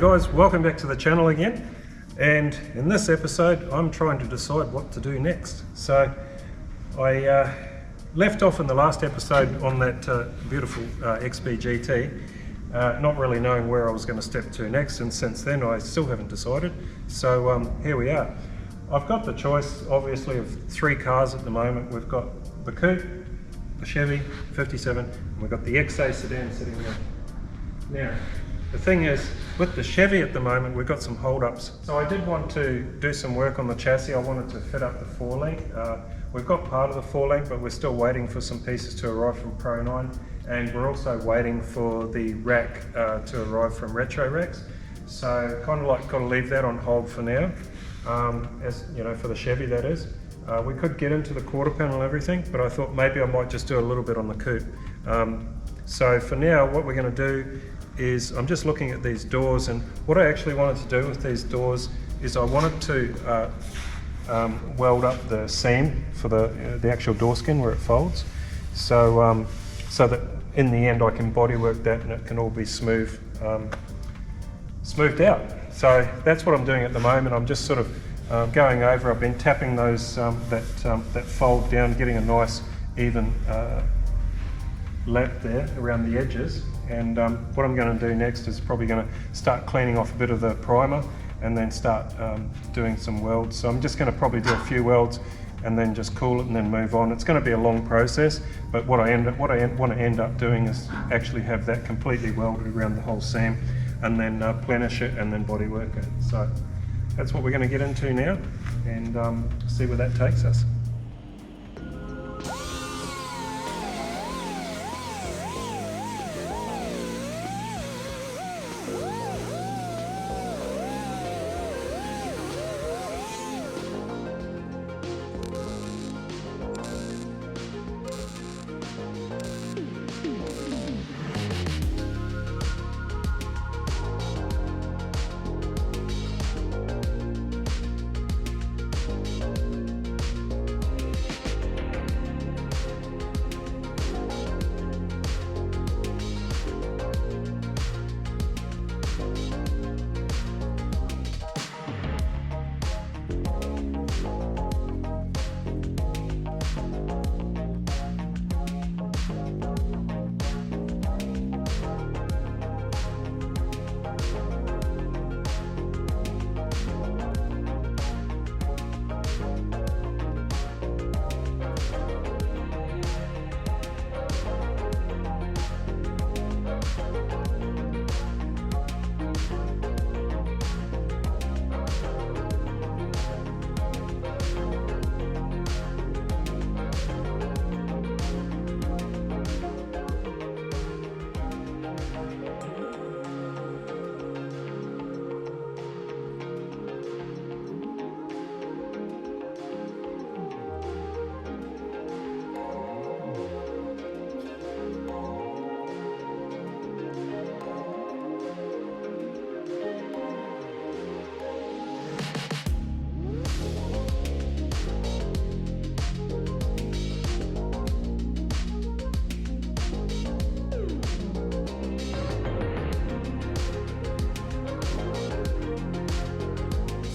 guys, welcome back to the channel again, and in this episode I'm trying to decide what to do next. So I left off in the last episode on that beautiful XB GT, not really knowing where I was going to step to next, and since then I still haven't decided. So here we are. I've got the choice obviously of three cars at the moment. We've got the Coupe, the Chevy 57, and we've got the XA sedan sitting there. Now the thing is, with the Chevy at the moment, we've got some hold-ups. So I did want to do some work on the chassis. I wanted to fit up the four-link. We've got part of the four-link, but we're still waiting for some pieces to arrive from Pro 9. And we're also waiting for the rack to arrive from Retro Racks. So kind of like got to leave that on hold for now, as you know, for the Chevy that is. We could get into the quarter panel and everything, but I thought maybe I might just do a little bit on the Coupe. So for now, what we're going to do is I'm just looking at these doors, and what I actually wanted to do with these doors is I wanted to weld up the seam for the actual door skin where it folds, so so that in the end I can bodywork that and it can all be smoothed out. So that's what I'm doing at the moment. I'm just sort of going over. I've been tapping those that fold down, getting a nice even lap there around the edges. And what I'm going to do next is probably going to start cleaning off a bit of the primer and then start doing some welds. So I'm just going to probably do a few welds and then just cool it and then move on. It's going to be a long process, but what I want to end up doing is actually have that completely welded around the whole seam and then plenish it and then bodywork it. So that's what we're going to get into now and see where that takes us.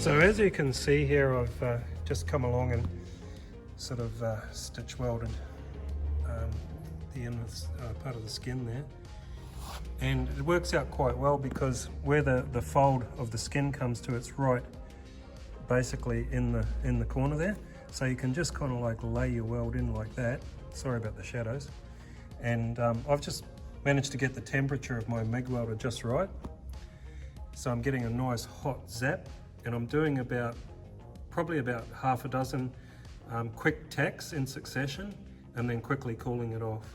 So as you can see here, I've just come along and sort of stitch welded the inner part of the skin there, and it works out quite well because where the fold of the skin comes to, it's right basically in the corner there, so you can just kind of like lay your weld in like that. Sorry about the shadows. And I've just managed to get the temperature of my MIG welder just right, so I'm getting a nice hot zap. And I'm doing probably about half a dozen quick tacks in succession and then quickly cooling it off.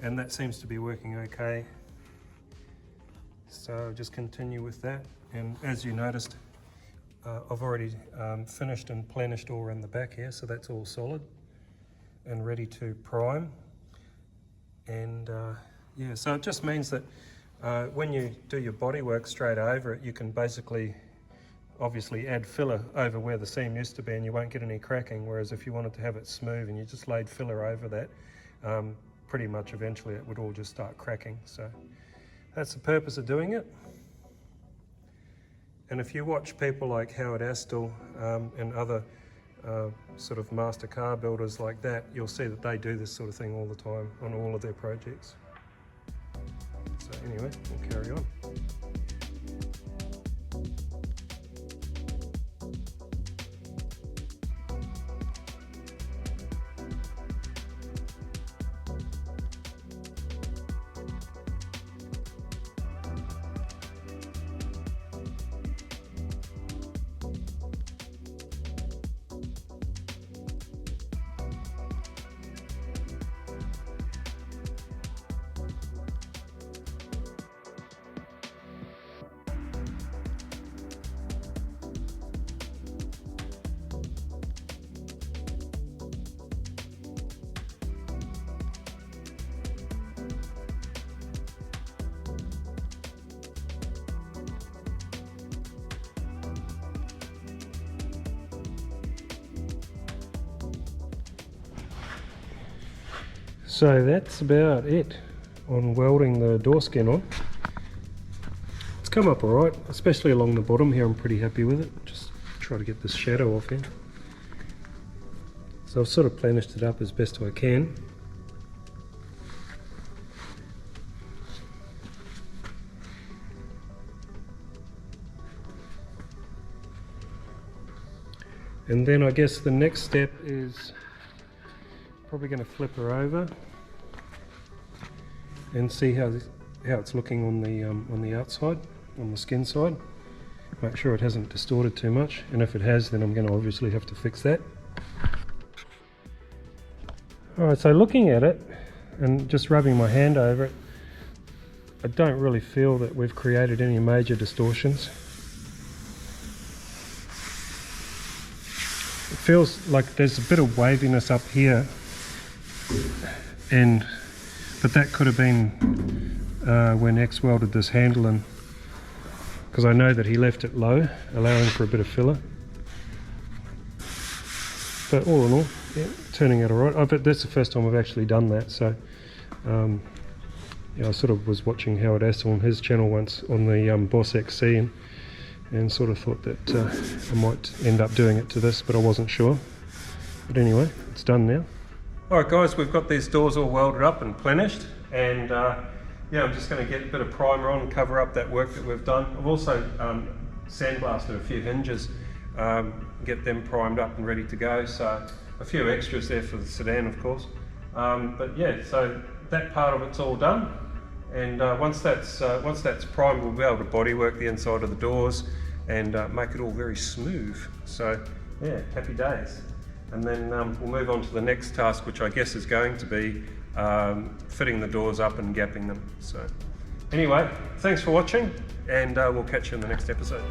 And that seems to be working okay. So just continue with that. And as you noticed, I've already finished and plenished all around the back here, so that's all solid and ready to prime. And yeah, so it just means that when you do your body work straight over it, you can basically obviously add filler over where the seam used to be and you won't get any cracking, whereas if you wanted to have it smooth and you just laid filler over that, pretty much eventually it would all just start cracking. So that's the purpose of doing it. And if you watch people like Howard Astle and other sort of master car builders like that, you'll see that they do this sort of thing all the time on all of their projects. So anyway, we'll carry on. So that's about it on welding the door skin on. It's come up alright, especially along the bottom here. I'm pretty happy with it. Just try to get this shadow off here. So I've sort of plenished it up as best I can. And then I guess the next step is probably going to flip her over and see how it's looking on the outside, on the skin side. Make sure it hasn't distorted too much, and if it has, then I'm going to obviously have to fix that. Alright, so looking at it and just rubbing my hand over it, I don't really feel that we've created any major distortions. It feels like there's a bit of waviness up here, but that could have been when X welded this handle in, because I know that he left it low, allowing for a bit of filler. But all in all, yeah, turning out alright. I bet that's the first time I've actually done that. So yeah, I sort of was watching Howard Astle on his channel once on the Boss XC and sort of thought that I might end up doing it to this, but I wasn't sure. But anyway, it's done now. Alright guys, we've got these doors all welded up and plenished, and yeah, I'm just going to get a bit of primer on and cover up that work that we've done. I've also sandblasted a few hinges, get them primed up and ready to go, so a few extras there for the sedan of course. But yeah, so that part of it's all done, and once that's primed, we'll be able to bodywork the inside of the doors and make it all very smooth. So yeah, happy days. And then we'll move on to the next task, which I guess is going to be fitting the doors up and gapping them. So anyway, thanks for watching, and we'll catch you in the next episode.